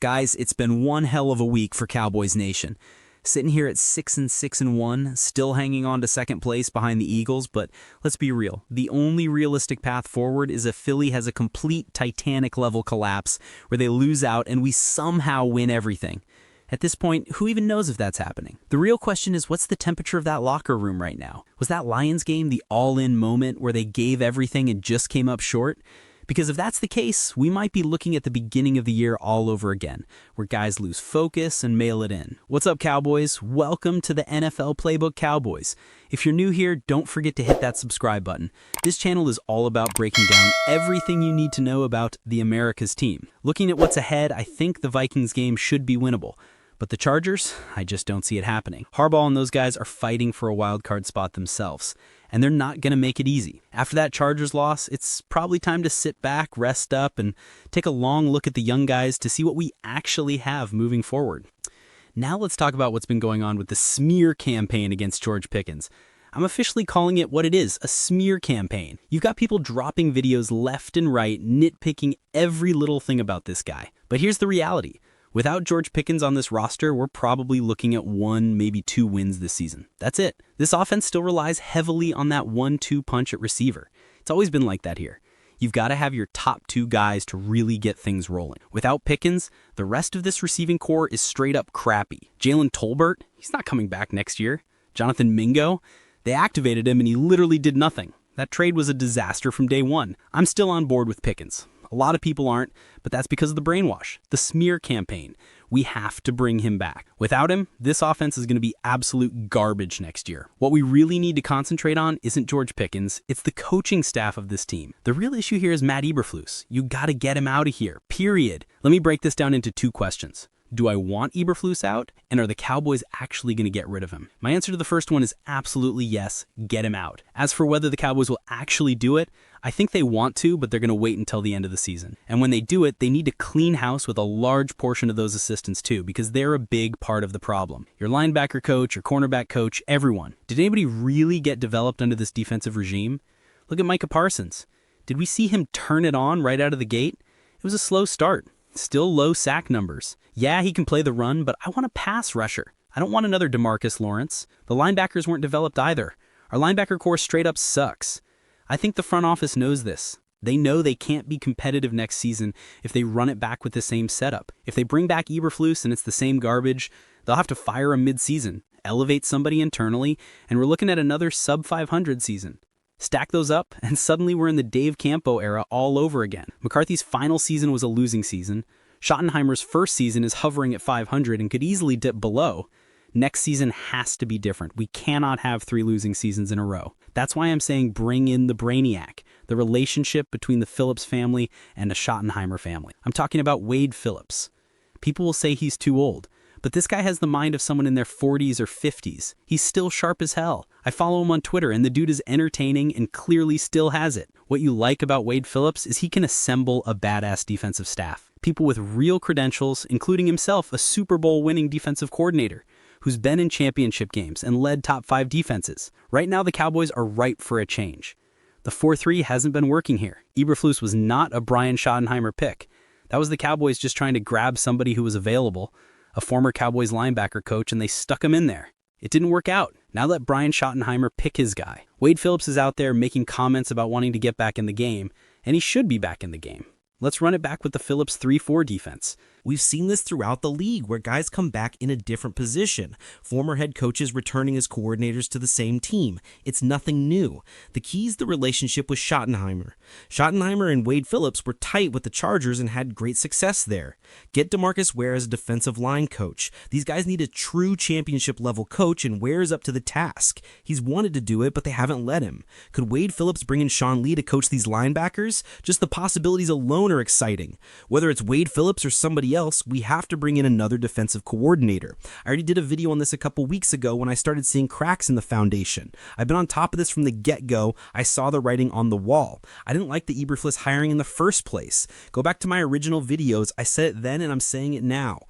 Guys, it's been one hell of a week for Cowboys Nation. Sitting here at 6-6-1, still hanging on to second place behind the Eagles, but let's be real. The only realistic path forward is if Philly has a complete Titanic-level collapse where they lose out and we somehow win everything. At this point, who even knows if that's happening? The real question is, what's the temperature of that locker room right now? Was that Lions game the all-in moment where they gave everything and just came up short? Because if that's the case, we might be looking at the beginning of the year all over again, where guys lose focus and mail it in. What's up, Cowboys? Welcome to the NFL Playbook Cowboys. If you're new here, don't forget to hit that subscribe button. This channel is all about breaking down everything you need to know about the America's team. Looking at what's ahead, I think the Vikings game should be winnable. But the Chargers, I just don't see it happening. Harbaugh and those guys are fighting for a wild card spot themselves, and they're not going to make it easy. After that Chargers loss, it's probably time to sit back, rest up, and take a long look at the young guys to see what we actually have moving forward. Now let's talk about what's been going on with the smear campaign against George Pickens. I'm officially calling it what it is, a smear campaign. You've got people dropping videos left and right, nitpicking every little thing about this guy. But here's the reality. Without George Pickens on this roster, we're probably looking at 1, maybe 2 wins this season. That's it. This offense still relies heavily on that 1-2 punch at receiver. It's always been like that here. You've got to have your top 2 guys to really get things rolling. Without Pickens, the rest of this receiving core is straight up crappy. Jalen Tolbert, he's not coming back next year. Jonathan Mingo, they activated him and he literally did nothing. That trade was a disaster from day one. I'm still on board with Pickens. A lot of people aren't, but that's because of the brainwash, the smear campaign. We have to bring him back. Without him, this offense is going to be absolute garbage next year. What we really need to concentrate on isn't George Pickens, it's the coaching staff of this team. The real issue here is Matt Eberflus. You got to get him out of here, period. Let me break this down into 2 questions. Do I want Eberflus out? And are the Cowboys actually going to get rid of him? My answer to the first one is absolutely yes, get him out. As for whether the Cowboys will actually do it, I think they want to, but they're going to wait until the end of the season. And when they do it, they need to clean house with a large portion of those assistants too, because they're a big part of the problem. Your linebacker coach, your cornerback coach, everyone. Did anybody really get developed under this defensive regime? Look at Micah Parsons. Did we see him turn it on right out of the gate? It was a slow start. Still low sack numbers. Yeah, he can play the run, but I want a pass rusher. I don't want another DeMarcus Lawrence. The linebackers weren't developed either. Our linebacker core straight up sucks. I think the front office knows this. They know they can't be competitive next season if they run it back with the same setup. If they bring back Eberflus and it's the same garbage, they'll have to fire him mid-season, elevate somebody internally, and we're looking at another sub-500 season. Stack those up, and suddenly we're in the Dave Campo era all over again. McCarthy's final season was a losing season. Schottenheimer's first season is hovering at 500 and could easily dip below. Next season has to be different. We cannot have 3 losing seasons in a row. That's why I'm saying bring in the Brainiac, the relationship between the Phillips family and the Schottenheimer family. I'm talking about Wade Phillips. People will say he's too old, but this guy has the mind of someone in their 40s or 50s. He's still sharp as hell. I follow him on Twitter, and the dude is entertaining and clearly still has it. What you like about Wade Phillips is he can assemble a badass defensive staff. People with real credentials, including himself, a Super Bowl winning defensive coordinator who's been in championship games and led top 5 defenses. Right now, the Cowboys are ripe for a change. The 4-3 hasn't been working here. Eberflus was not a Brian Schottenheimer pick. That was the Cowboys just trying to grab somebody who was available, a former Cowboys linebacker coach, and they stuck him in there. It didn't work out. Now let Brian Schottenheimer pick his guy. Wade Phillips is out there making comments about wanting to get back in the game, and he should be back in the game. Let's run it back with the Phillips 3-4 defense. We've seen this throughout the league where guys come back in a different position. Former head coaches returning as coordinators to the same team. It's nothing new. The key is the relationship with Schottenheimer. Schottenheimer and Wade Phillips were tight with the Chargers and had great success there. Get DeMarcus Ware as a defensive line coach. These guys need a true championship level coach, and Ware is up to the task. He's wanted to do it, but they haven't let him. Could Wade Phillips bring in Sean Lee to coach these linebackers? Just the possibilities alone are exciting. Whether it's Wade Phillips or somebody else, we have to bring in another defensive coordinator. I already did a video on this a couple weeks ago when I started seeing cracks in the foundation. I've been on top of this from the get-go. I saw the writing on the wall. I didn't like the Eberflus hiring in the first place. Go back to my original videos. I said it then and I'm saying it now.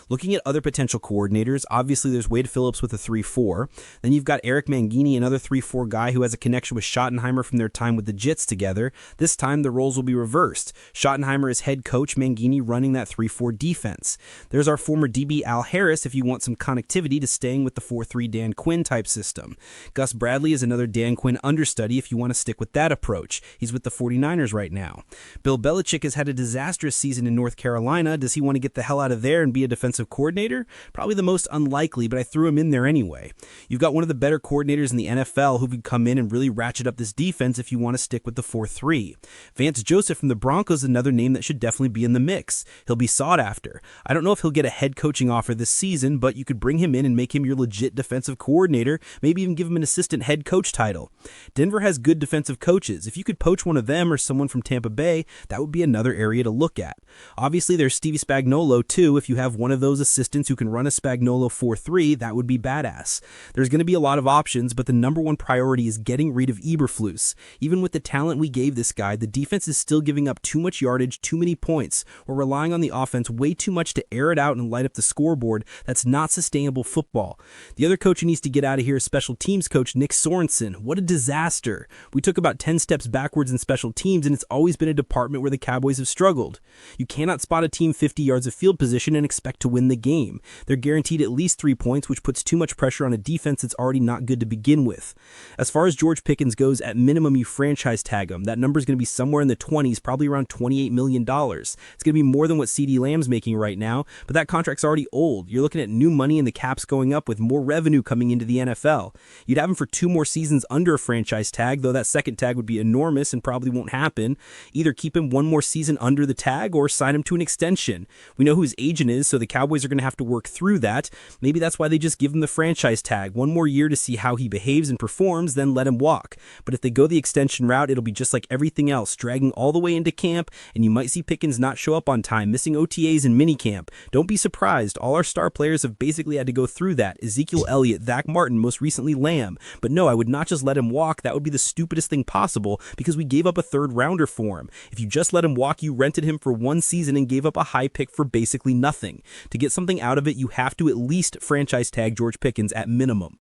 Looking at other potential coordinators, obviously there's Wade Phillips with a 3-4. Then you've got Eric Mangini, another 3-4 guy who has a connection with Schottenheimer from their time with the Jits together. This time the roles will be reversed. Schottenheimer is head coach, Mangini running that 3-4 defense. There's our former DB Al Harris if you want some connectivity to staying with the 4-3 Dan Quinn type system. Gus Bradley is another Dan Quinn understudy if you want to stick with that approach. He's with the 49ers right now. Bill Belichick has had a disastrous season in North Carolina. Does he want to get the hell out of there and be a defensive coordinator? Probably the most unlikely, but I threw him in there anyway. You've got one of the better coordinators in the NFL who could come in and really ratchet up this defense if you want to stick with the 4-3. Vance Joseph from the Broncos is another name that should definitely be in the mix. He'll be sought after. I don't know if he'll get a head coaching offer this season, but you could bring him in and make him your legit defensive coordinator, maybe even give him an assistant head coach title. Denver has good defensive coaches. If you could poach one of them or someone from Tampa Bay, that would be another area to look at. Obviously, there's Stevie Spagnuolo too. If you have one of those assistants who can run a Spagnuolo 4-3, that would be badass. There's going to be a lot of options, but the number one priority is getting rid of Eberflus. Even with the talent we gave this guy, the defense is still giving up too much yardage, too many points. We're relying on the offense way too much to air it out and light up the scoreboard. That's not sustainable football. The other coach who needs to get out of here is special teams coach Nick Sorensen. What a disaster. We took about 10 steps backwards in special teams, and it's always been a department where the Cowboys have struggled. You cannot spot a team 50 yards of field position and expect to win the game. They're guaranteed at least 3 points, which puts too much pressure on a defense that's already not good to begin with. As far as George Pickens goes, at minimum you franchise tag him. That number is going to be somewhere in the 20s, probably around $28 million. It's going to be more than what CeeDee Lamb's making right now, but that contract's already old. You're looking at new money and the cap's going up with more revenue coming into the NFL. You'd have him for 2 more seasons under a franchise tag, though that second tag would be enormous and probably won't happen. Either keep him 1 more season under the tag or sign him to an extension. We know who his agent is, so the Cowboys are going to have to work through that. Maybe that's why they just give him the franchise tag. 1 more year to see how he behaves and performs, then let him walk. But if they go the extension route, it'll be just like everything else, dragging all the way into camp, and you might see Pickens not show up on time, missing OTAs and minicamp. Don't be surprised. All our star players have basically had to go through that. Ezekiel Elliott, Zach Martin, most recently Lamb. But no, I would not just let him walk. That would be the stupidest thing possible because we gave up a 3rd rounder for him. If you just let him walk, you rented him for 1 season and gave up a high pick for basically nothing. To get something out of it, you have to at least franchise tag George Pickens at minimum.